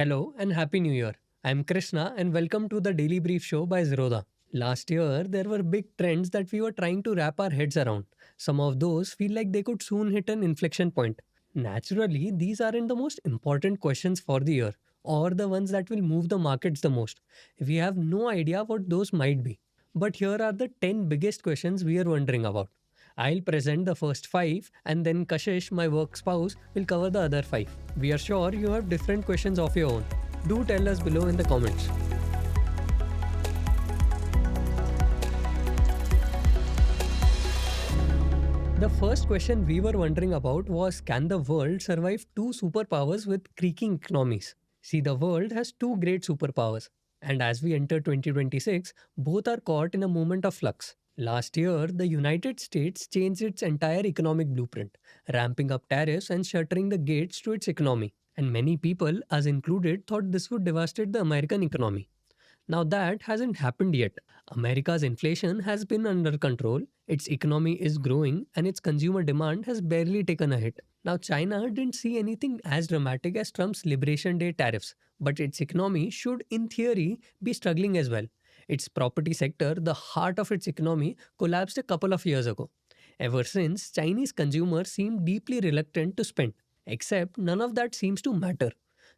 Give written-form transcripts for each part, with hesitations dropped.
Hello and Happy New Year. I'm Krishna and welcome to the Daily Brief Show by Zerodha. Last year, there were big trends that we were trying to wrap our heads around. Some of those feel like they could soon hit an inflection point. Naturally, these aren't the most important questions for the year or the ones that will move the markets the most. We have no idea what those might be. But here are the 10 biggest questions we are wondering about. I'll present the first 5 and then Kashish, my work spouse, will cover the other 5. We are sure you have different questions of your own. Do tell us below in the comments. The first question we were wondering about was, can the world survive two superpowers with creaking economies? See, the world has two great superpowers. And as we enter 2026, both are caught in a moment of flux. Last year, the United States changed its entire economic blueprint, ramping up tariffs and shuttering the gates to its economy. And many people, us included, thought this would devastate the American economy. Now that hasn't happened yet. America's inflation has been under control, its economy is growing, and its consumer demand has barely taken a hit. Now China didn't see anything as dramatic as Trump's Liberation Day tariffs, but its economy should in theory be struggling as well. Its property sector, the heart of its economy, collapsed a couple of years ago. Ever since, Chinese consumers seem deeply reluctant to spend. Except none of that seems to matter.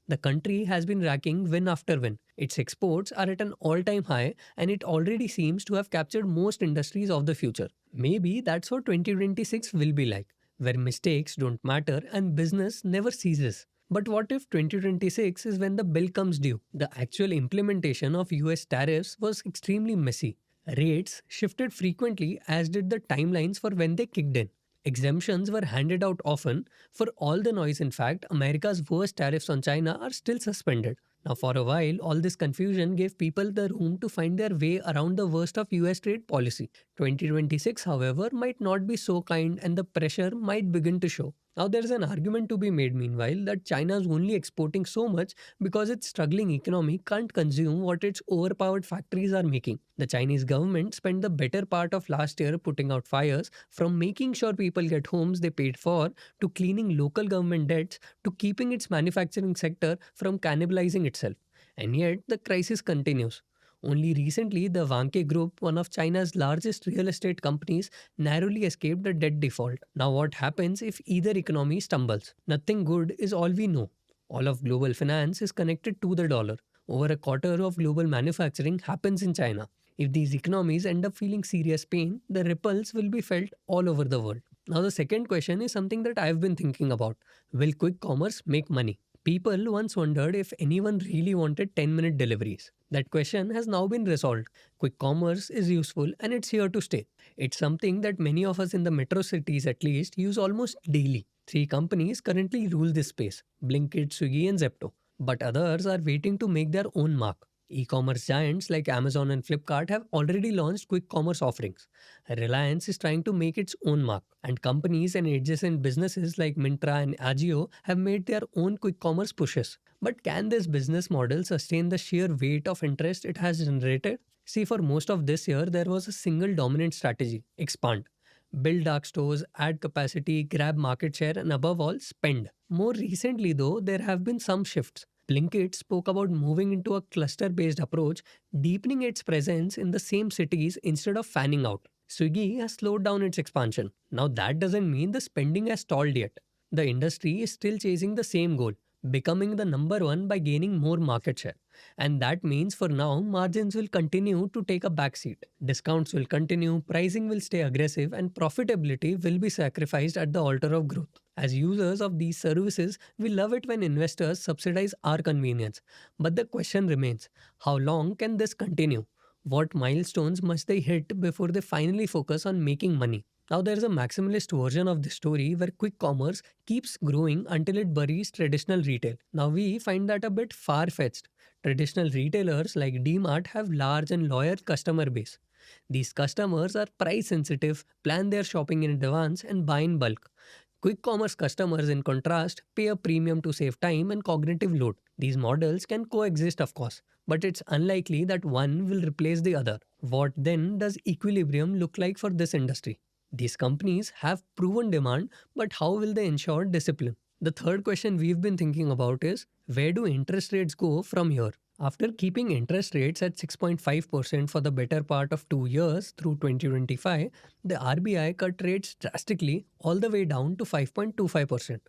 The country has been racking win after win. Its exports are at an all-time high and it already seems to have captured most industries of the future. Maybe that's what 2026 will be like, where mistakes don't matter and business never ceases. But what if 2026 is when the bill comes due? The actual implementation of US tariffs was extremely messy. Rates shifted frequently, as did the timelines for when they kicked in. Exemptions were handed out often. For all the noise, in fact, America's worst tariffs on China are still suspended. Now, for a while, all this confusion gave people the room to find their way around the worst of US trade policy. 2026, however, might not be so kind and the pressure might begin to show. Now, there is an argument to be made, meanwhile, that China is only exporting so much because its struggling economy can't consume what its overpowered factories are making. The Chinese government spent the better part of last year putting out fires, from making sure people get homes they paid for, to cleaning local government debts, to keeping its manufacturing sector from cannibalizing itself. And yet, the crisis continues. Only recently, the Vanke Group, one of China's largest real estate companies, narrowly escaped a debt default. Now, what happens if either economy stumbles? Nothing good is all we know. All of global finance is connected to the dollar. Over a quarter of global manufacturing happens in China. If these economies end up feeling serious pain, the ripples will be felt all over the world. Now, the second question is something that I've been thinking about. Will quick commerce make money? People once wondered if anyone really wanted 10-minute deliveries. That question has now been resolved. Quick commerce is useful and it's here to stay. It's something that many of us in the metro cities at least use almost daily. 3 companies currently rule this space: Blinkit, Swiggy and Zepto. But others are waiting to make their own mark. E-commerce giants like Amazon and Flipkart have already launched quick commerce offerings. Reliance is trying to make its own mark, and companies and adjacent businesses like Myntra and Agio have made their own quick commerce pushes. But can this business model sustain the sheer weight of interest it has generated? See, for most of this year, there was a single dominant strategy: expand. Build dark stores, add capacity, grab market share, and above all, spend. More recently, though, there have been some shifts. Blinkit spoke about moving into a cluster-based approach, deepening its presence in the same cities instead of fanning out. Swiggy has slowed down its expansion. Now that doesn't mean the spending has stalled yet. The industry is still chasing the same goal: becoming the number one by gaining more market share. And that means for now, margins will continue to take a backseat. Discounts will continue, pricing will stay aggressive, and profitability will be sacrificed at the altar of growth. As users of these services, we love it when investors subsidize our convenience. But the question remains, how long can this continue? What milestones must they hit before they finally focus on making money? Now there's a maximalist version of this story where quick commerce keeps growing until it buries traditional retail. Now we find that a bit far-fetched. Traditional retailers like DMart have large and loyal customer base. These customers are price sensitive, plan their shopping in advance and buy in bulk. Quick commerce customers, in contrast, pay a premium to save time and cognitive load. These models can coexist, of course, but it's unlikely that one will replace the other. What then does equilibrium look like for this industry? These companies have proven demand, but how will they ensure discipline? The third question we've been thinking about is, Where do interest rates go from here? After keeping interest rates at 6.5% for the better part of 2 years through 2025, the RBI cut rates drastically all the way down to 5.25%.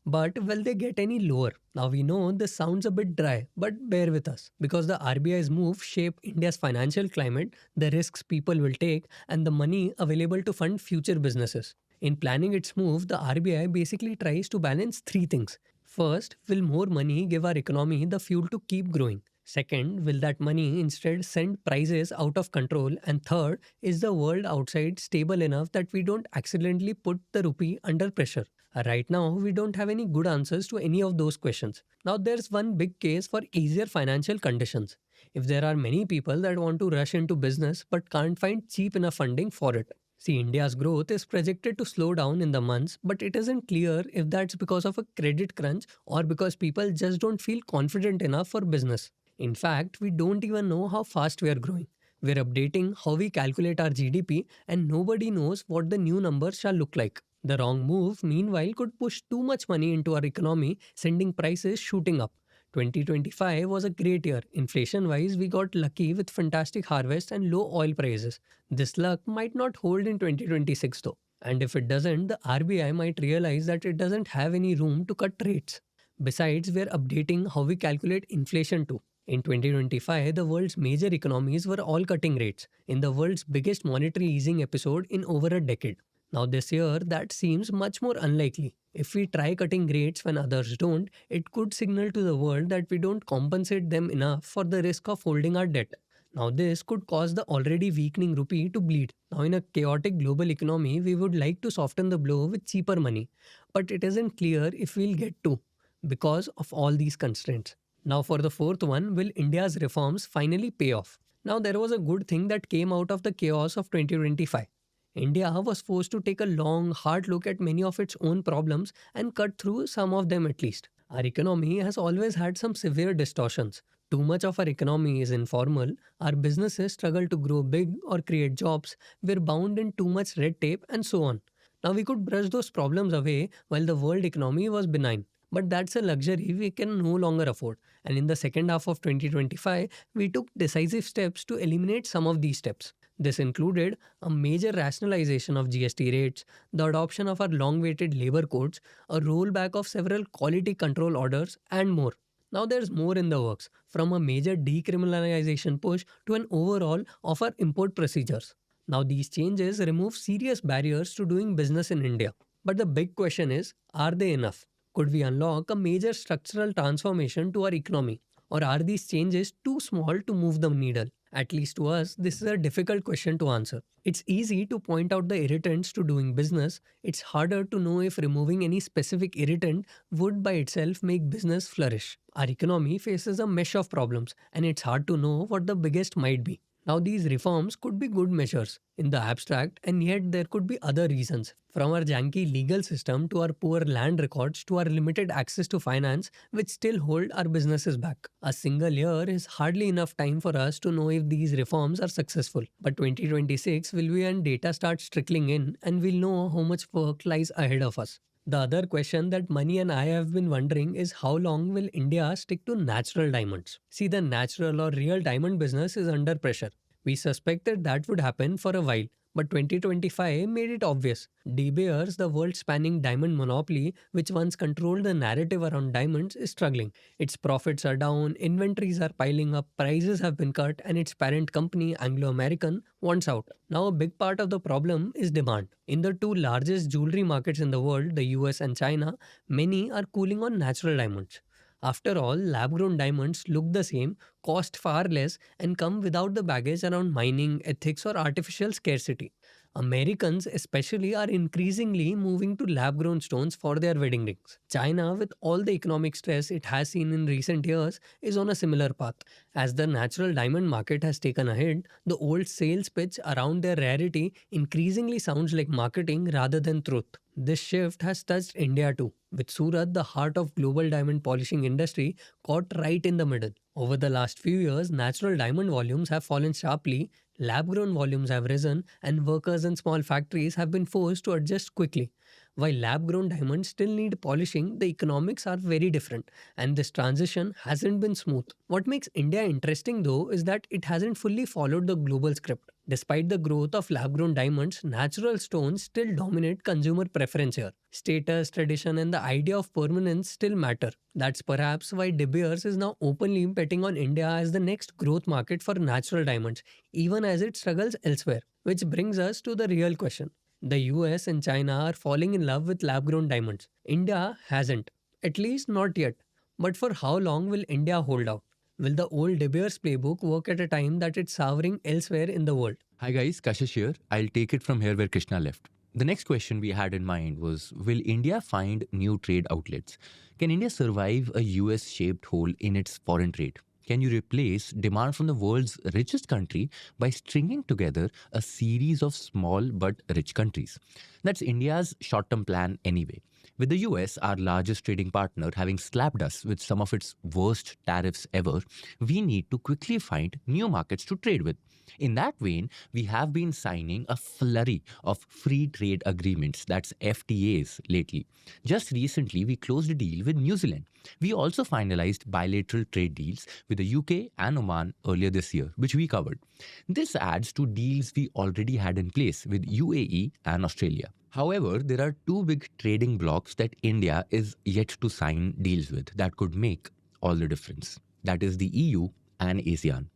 But will they get any lower? Now we know this sounds a bit dry, but bear with us because the RBI's move shape India's financial climate, the risks people will take, and the money available to fund future businesses. In planning its move, the RBI basically tries to balance three things. First, will more money give our economy the fuel to keep growing? Second, will that money instead send prices out of control? And third, is the world outside stable enough that we don't accidentally put the rupee under pressure? Right now, we don't have any good answers to any of those questions. Now, there's one big case for easier financial conditions. If there are many people that want to rush into business but can't find cheap enough funding for it. See, India's growth is projected to slow down in the months, but it isn't clear if that's because of a credit crunch or because people just don't feel confident enough for business. In fact, we don't even know how fast we are growing. We're updating how we calculate our GDP, and nobody knows what the new numbers shall look like. The wrong move, meanwhile, could push too much money into our economy, sending prices shooting up. 2025 was a great year. Inflation wise, we got lucky with fantastic harvest and low oil prices. This luck might not hold in 2026 though. And if it doesn't, the RBI might realize that it doesn't have any room to cut rates. Besides, we're updating how we calculate inflation too. In 2025, the world's major economies were all cutting rates in the world's biggest monetary easing episode in over a decade. Now, this year, that seems much more unlikely. If we try cutting rates when others don't, it could signal to the world that we don't compensate them enough for the risk of holding our debt. Now, this could cause the already weakening rupee to bleed. Now, in a chaotic global economy, we would like to soften the blow with cheaper money. But it isn't clear if we'll get to because of all these constraints. Now, for the fourth one, will India's reforms finally pay off? Now, there was a good thing that came out of the chaos of 2025. India was forced to take a long, hard look at many of its own problems and cut through some of them at least. Our economy has always had some severe distortions. Too much of our economy is informal, our businesses struggle to grow big or create jobs, we're bound in too much red tape, and so on. Now, we could brush those problems away while the world economy was benign. But that's a luxury we can no longer afford. And in the second half of 2025, we took decisive steps to eliminate some of these steps. This included a major rationalization of GST rates, the adoption of our long-awaited labor codes, a rollback of several quality control orders, and more. Now there's more in the works, from a major decriminalization push to an overhaul of our import procedures. Now these changes remove serious barriers to doing business in India. But the big question is, are they enough? Could we unlock a major structural transformation to our economy? Or are these changes too small to move the needle? At least to us, this is a difficult question to answer. It's easy to point out the irritants to doing business. It's harder to know if removing any specific irritant would by itself make business flourish. Our economy faces a mesh of problems, and it's hard to know what the biggest might be. Now, these reforms could be good measures in the abstract, and yet there could be other reasons. From our janky legal system to our poor land records to our limited access to finance, which still hold our businesses back. A single year is hardly enough time for us to know if these reforms are successful. But 2026 will be when data starts trickling in, and we'll know how much work lies ahead of us. The other question that Mani and I have been wondering is how long will India stick to natural diamonds? See, the natural or real diamond business is under pressure. We suspected that would happen for a while, but 2025 made it obvious. De Beers, the world-spanning diamond monopoly, which once controlled the narrative around diamonds, is struggling. Its profits are down, inventories are piling up, prices have been cut, and its parent company, Anglo-American, wants out. Now, a big part of the problem is demand. In the two largest jewelry markets in the world, the US and China, many are cooling on natural diamonds. After all, lab-grown diamonds look the same, cost far less, and come without the baggage around mining, ethics, or artificial scarcity. Americans especially are increasingly moving to lab-grown stones for their wedding rings. China, with all the economic stress it has seen in recent years, is on a similar path. As the natural diamond market has taken a hit, the old sales pitch around their rarity increasingly sounds like marketing rather than truth. This shift has touched India too, with Surat, the heart of global diamond polishing industry, caught right in the middle. Over the last few years, natural diamond volumes have fallen sharply, lab-grown volumes have risen, and workers in small factories have been forced to adjust quickly. While lab grown diamonds still need polishing, the economics are very different, and this transition hasn't been smooth. What makes India interesting though is that it hasn't fully followed the global script. Despite the growth of lab grown diamonds, natural stones still dominate consumer preference here. Status, tradition, and the idea of permanence still matter. That's perhaps why De Beers is now openly betting on India as the next growth market for natural diamonds, even as it struggles elsewhere. Which brings us to the real question. The US and China are falling in love with lab grown diamonds. India hasn't, at least not yet. But for how long will India hold out? Will the old De Beers playbook work at a time that it's souring elsewhere in the world? Hi guys, Kashish here. I'll take it from here where Krishna left. The next question we had in mind was, will India find new trade outlets? Can India survive a US shaped hole in its foreign trade? Can you replace demand from the world's richest country by stringing together a series of small but rich countries? That's India's short term plan anyway. With the US, our largest trading partner, having slapped us with some of its worst tariffs ever, we need to quickly find new markets to trade with. In that vein, we have been signing a flurry of free trade agreements, that's FTAs, lately. Just recently, we closed a deal with New Zealand. We also finalized bilateral trade deals with the UK and Oman earlier this year, which we covered. This adds to deals we already had in place with UAE and Australia. However, there are two big trading blocs that India is yet to sign deals with that could make all the difference. That is the EU and ASEAN.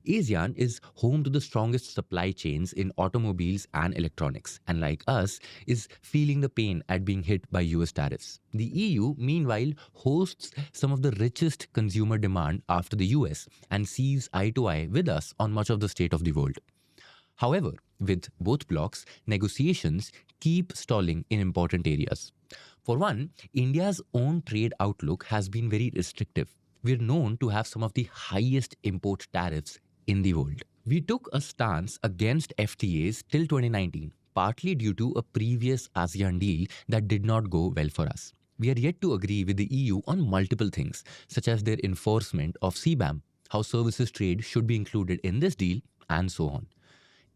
ASEAN is home to the strongest supply chains in automobiles and electronics, and like us, is feeling the pain at being hit by US tariffs. The EU, meanwhile, hosts some of the richest consumer demand after the US and sees eye to eye with us on much of the state of the world. However, with both blocs, negotiations keep stalling in important areas. For one, India's own trade outlook has been very restrictive. We're known to have some of the highest import tariffs in the world. We took a stance against FTAs till 2019, partly due to a previous ASEAN deal that did not go well for us. We are yet to agree with the EU on multiple things, such as their enforcement of CBAM, how services trade should be included in this deal, and so on.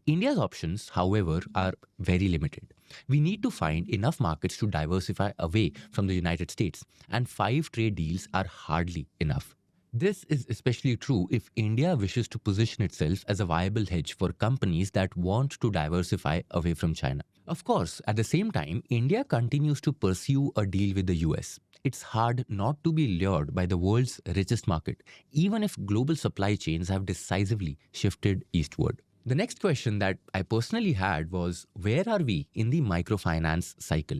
India's options, however, are very limited. We need to find enough markets to diversify away from the United States, and 5 trade deals are hardly enough. This is especially true if India wishes to position itself as a viable hedge for companies that want to diversify away from China. Of course, at the same time, India continues to pursue a deal with the US. It's hard not to be lured by the world's richest market, even if global supply chains have decisively shifted eastward. The next question that I personally had was, where are we in the microfinance cycle?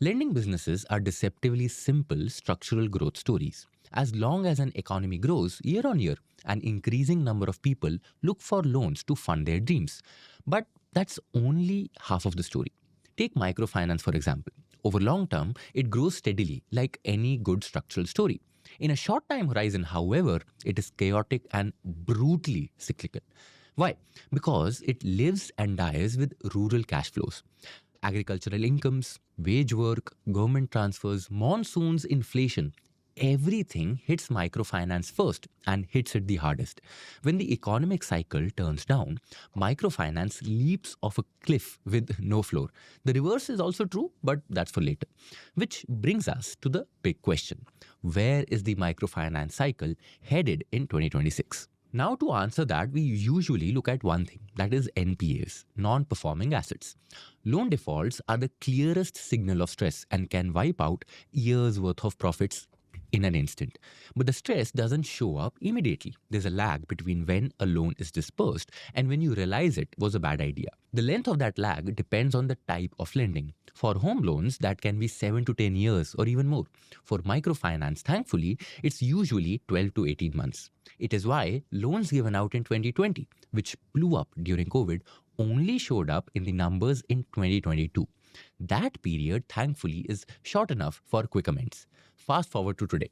Lending businesses are deceptively simple structural growth stories. As long as an economy grows year on year, an increasing number of people look for loans to fund their dreams. But that's only half of the story. Take microfinance, for example. Over long term, it grows steadily like any good structural story. In a short time horizon, however, it is chaotic and brutally cyclical. Why? Because it lives and dies with rural cash flows. Agricultural incomes, wage work, government transfers, monsoons, inflation. Everything hits microfinance first and hits it the hardest. When the economic cycle turns down, microfinance leaps off a cliff with no floor. The reverse is also true, but that's for later. Which brings us to the big question. Where is the microfinance cycle headed in 2026? Now, to answer that, we usually look at one thing, that is NPAs, non-performing assets. Loan defaults are the clearest signal of stress and can wipe out years' worth of profits in an instant. But the stress doesn't show up immediately. There's a lag between when a loan is dispersed and when you realize it was a bad idea. The length of that lag depends on the type of lending. For home loans, that can be 7 to 10 years or even more. For microfinance, thankfully, it's usually 12 to 18 months. It is why loans given out in 2020, which blew up during COVID, only showed up in the numbers in 2022. That period, thankfully, is short enough for quick amends. Fast forward to today.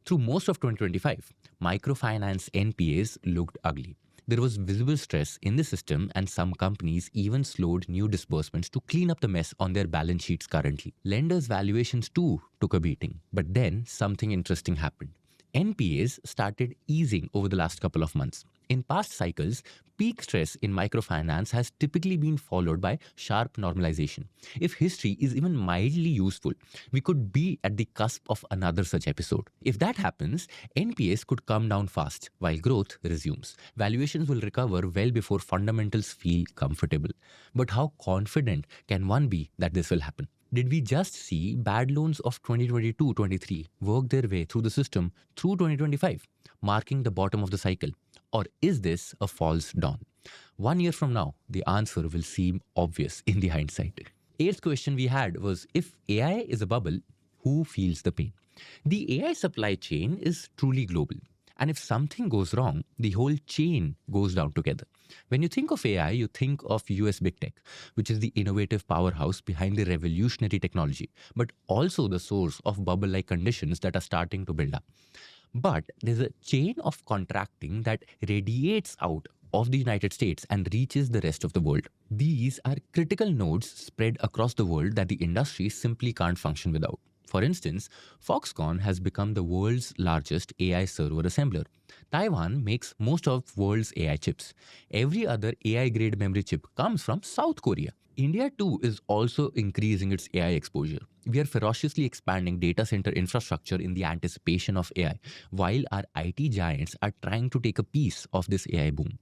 Through most of 2025, microfinance NPAs looked ugly. There was visible stress in the system, and some companies even slowed new disbursements to clean up the mess on their balance sheets currently. Lenders' valuations too took a beating. But then something interesting happened. NPAs started easing over the last couple of months. In past cycles, peak stress in microfinance has typically been followed by sharp normalization. If history is even mildly useful, we could be at the cusp of another such episode. If that happens, NPAs could come down fast while growth resumes. Valuations will recover well before fundamentals feel comfortable. But how confident can one be that this will happen? Did we just see bad loans of 2022-23 work their way through the system through 2025, marking the bottom of the cycle? Or is this a false dawn? 1 year from now, the answer will seem obvious in the hindsight. Eighth question we had was, if AI is a bubble, who feels the pain? The AI supply chain is truly global. And if something goes wrong, the whole chain goes down together. When you think of AI, you think of US big tech, which is the innovative powerhouse behind the revolutionary technology, but also the source of bubble like conditions that are starting to build up. But there's a chain of contracting that radiates out of the United States and reaches the rest of the world. These are critical nodes spread across the world that the industry simply can't function without. For instance, Foxconn has become the world's largest AI server assembler. Taiwan makes most of world's AI chips. Every other AI-grade memory chip comes from South Korea. India too is also increasing its AI exposure. We are ferociously expanding data center infrastructure in the anticipation of AI, while our IT giants are trying to take a piece of this AI boom.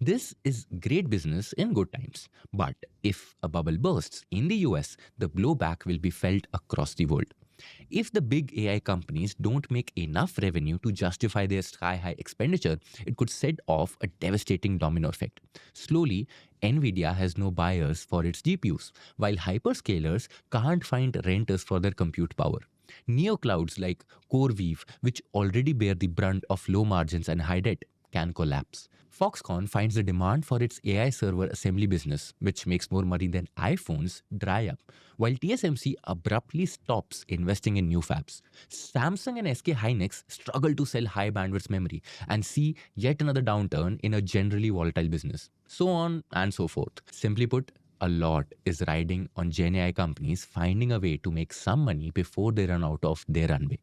This is great business in good times. But if a bubble bursts in the US, the blowback will be felt across the world. If the big AI companies don't make enough revenue to justify their sky-high expenditure, it could set off a devastating domino effect. Slowly, Nvidia has no buyers for its GPUs, while hyperscalers can't find renters for their compute power. Neoclouds like CoreWeave, which already bear the brunt of low margins and high debt, can collapse. Foxconn finds the demand for its AI server assembly business, which makes more money than iPhones, dry up, while TSMC abruptly stops investing in new fabs. Samsung and SK Hynix struggle to sell high bandwidth memory and see yet another downturn in a generally volatile business. So on and so forth. Simply put, a lot is riding on Gen AI companies finding a way to make some money before they run out of their runway.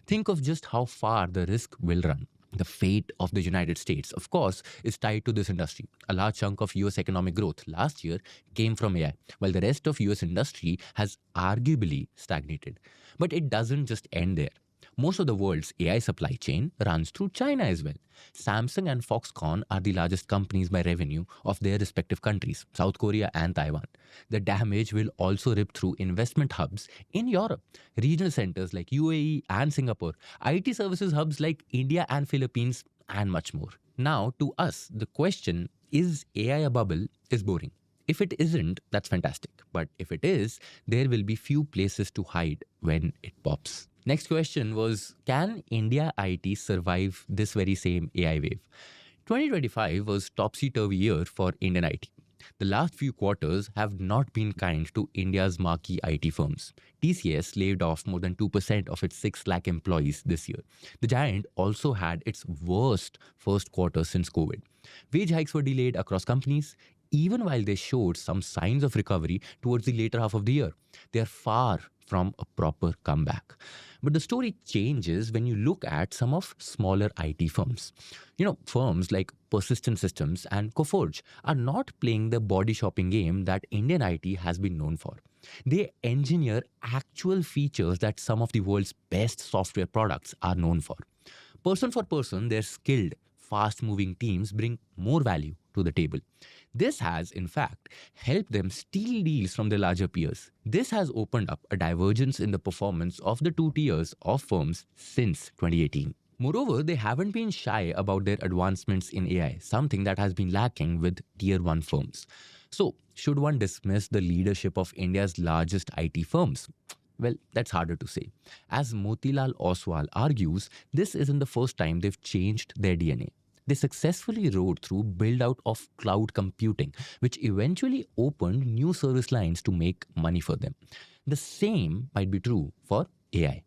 Think of just how far the risk will run. The fate of the United States, of course, is tied to this industry. A large chunk of US economic growth last year came from AI, while the rest of US industry has arguably stagnated. But it doesn't just end there. Most of the world's AI supply chain runs through China as well. Samsung and Foxconn are the largest companies by revenue of their respective countries, South Korea and Taiwan. The damage will also rip through investment hubs in Europe, regional centers like UAE and Singapore, IT services hubs like India and Philippines, and much more. Now, to us, the question, is AI a bubble, is boring. If it isn't, that's fantastic. But if it is, there will be few places to hide when it pops. Next question was, can India IT survive this very same AI wave? 2025 was topsy-turvy year for Indian IT. The last few quarters have not been kind to India's marquee IT firms. TCS laid off more than 2% of its 6 lakh employees this year. The giant also had its worst first quarter since COVID. Wage hikes were delayed across companies, even while they showed some signs of recovery towards the later half of the year. They are far from a proper comeback. But the story changes when you look at some of smaller IT firms. Firms like Persistent Systems and Coforge are not playing the body shopping game that Indian IT has been known for. They engineer actual features that some of the world's best software products are known for. Person for person, their skilled, fast-moving teams bring more value to the table. This has, in fact, helped them steal deals from their larger peers. This has opened up a divergence in the performance of the two tiers of firms since 2018. Moreover, they haven't been shy about their advancements in AI, something that has been lacking with tier 1 firms. So, should one dismiss the leadership of India's largest IT firms? Well, that's harder to say. As Motilal Oswal argues, this isn't the first time they've changed their DNA. They successfully rode through build-out of cloud computing, which eventually opened new service lines to make money for them. The same might be true for AI.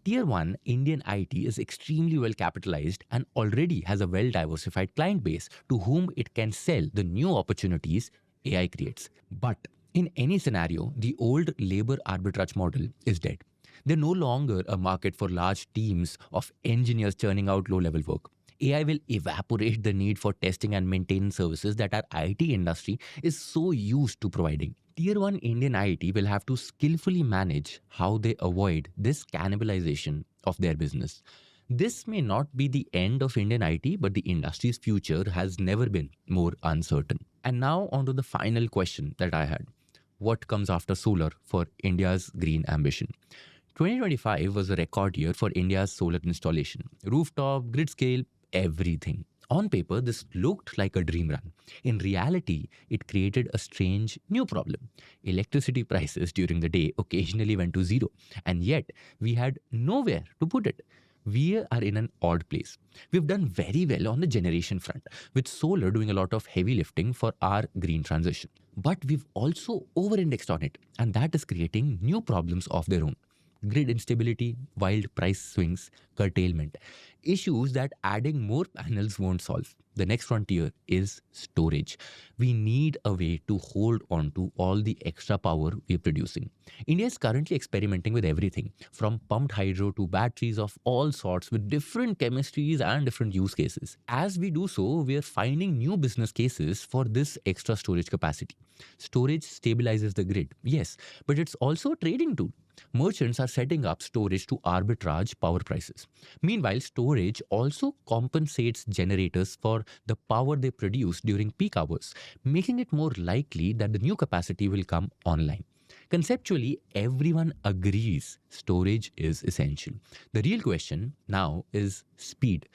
Tier 1 Indian IT is extremely well capitalized and already has a well-diversified client base to whom it can sell the new opportunities AI creates. But in any scenario, the old labor arbitrage model is dead. They're no longer a market for large teams of engineers churning out low level work. AI will evaporate the need for testing and maintenance services that our IT industry is so used to providing. Tier 1 Indian IT will have to skillfully manage how they avoid this cannibalization of their business. This may not be the end of Indian IT, but the industry's future has never been more uncertain. And now, on to the final question that I had. What comes after solar for India's green ambition? 2025 was a record year for India's solar installation. Rooftop, grid scale, everything. On paper, this looked like a dream run. In reality, it created a strange new problem. Electricity prices during the day occasionally went to zero, and yet we had nowhere to put it. We are in an odd place. We've done very well on the generation front, with solar doing a lot of heavy lifting for our green transition. But we've also over indexed on it, and that is creating new problems of their own. Grid instability, wild price swings, curtailment. Issues that adding more panels won't solve. The next frontier is storage. We need a way to hold on to all the extra power we're producing. India is currently experimenting with everything from pumped hydro to batteries of all sorts with different chemistries and different use cases. As we do so, we are finding new business cases for this extra storage capacity. Storage stabilizes the grid, yes, but it's also a trading tool. Merchants are setting up storage to arbitrage power prices. Meanwhile, storage also compensates generators for the power they produce during peak hours, making it more likely that the new capacity will come online. Conceptually, everyone agrees storage is essential. The real question now is speed.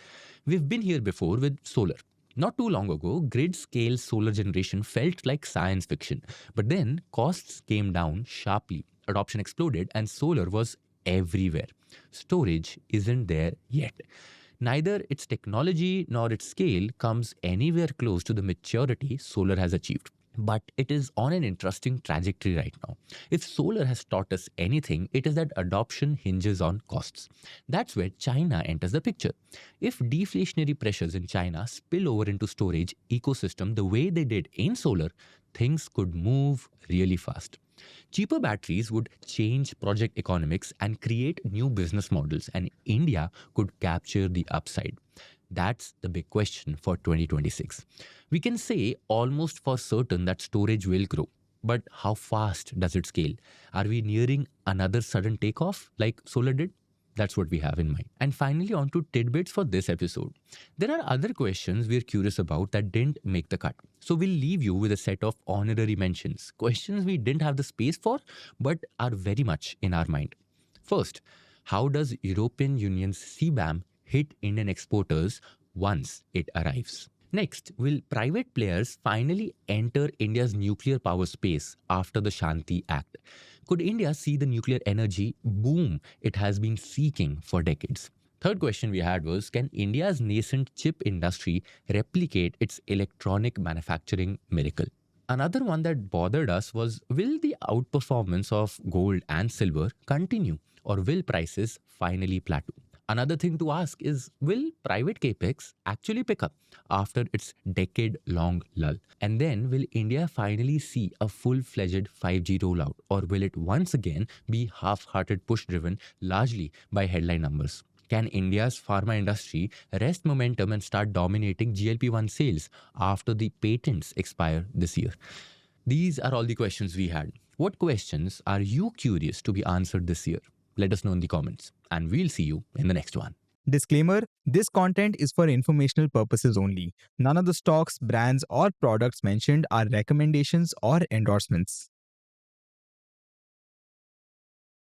We've been here before with solar. Not too long ago, grid scale solar generation felt like science fiction, but then costs came down sharply, adoption exploded, and solar was everywhere. Storage isn't there yet. Neither its technology nor its scale comes anywhere close to the maturity solar has achieved. But it is on an interesting trajectory right now. If solar has taught us anything, it is that adoption hinges on costs. That's where China enters the picture. If deflationary pressures in China spill over into storage ecosystem the way they did in solar, things could move really fast. Cheaper batteries would change project economics and create new business models, and India could capture the upside. That's the big question for 2026. We can say almost for certain that storage will grow. But how fast does it scale? Are we nearing another sudden takeoff like solar did? That's what we have in mind. And finally, on to tidbits for this episode. There are other questions we're curious about that didn't make the cut. So we'll leave you with a set of honorary mentions, questions we didn't have the space for, but are very much in our mind. First, how does European Union's CBAM hit Indian exporters once it arrives? Next, will private players finally enter India's nuclear power space after the Shanti Act? Could India see the nuclear energy boom it has been seeking for decades? Third question we had was, can India's nascent chip industry replicate its electronic manufacturing miracle? Another one that bothered us was, will the outperformance of gold and silver continue, or will prices finally plateau? Another thing to ask is, will private capex actually pick up after its decade-long lull? And then, will India finally see a full-fledged 5G rollout, or will it once again be half-hearted push-driven largely by headline numbers? Can India's pharma industry rest momentum and start dominating GLP-1 sales after the patents expire this year? These are all the questions we had. What questions are you curious to be answered this year? Let us know in the comments, and we'll see you in the next one. Disclaimer: this content is for informational purposes only. None of the stocks, brands, or products mentioned are recommendations or endorsements.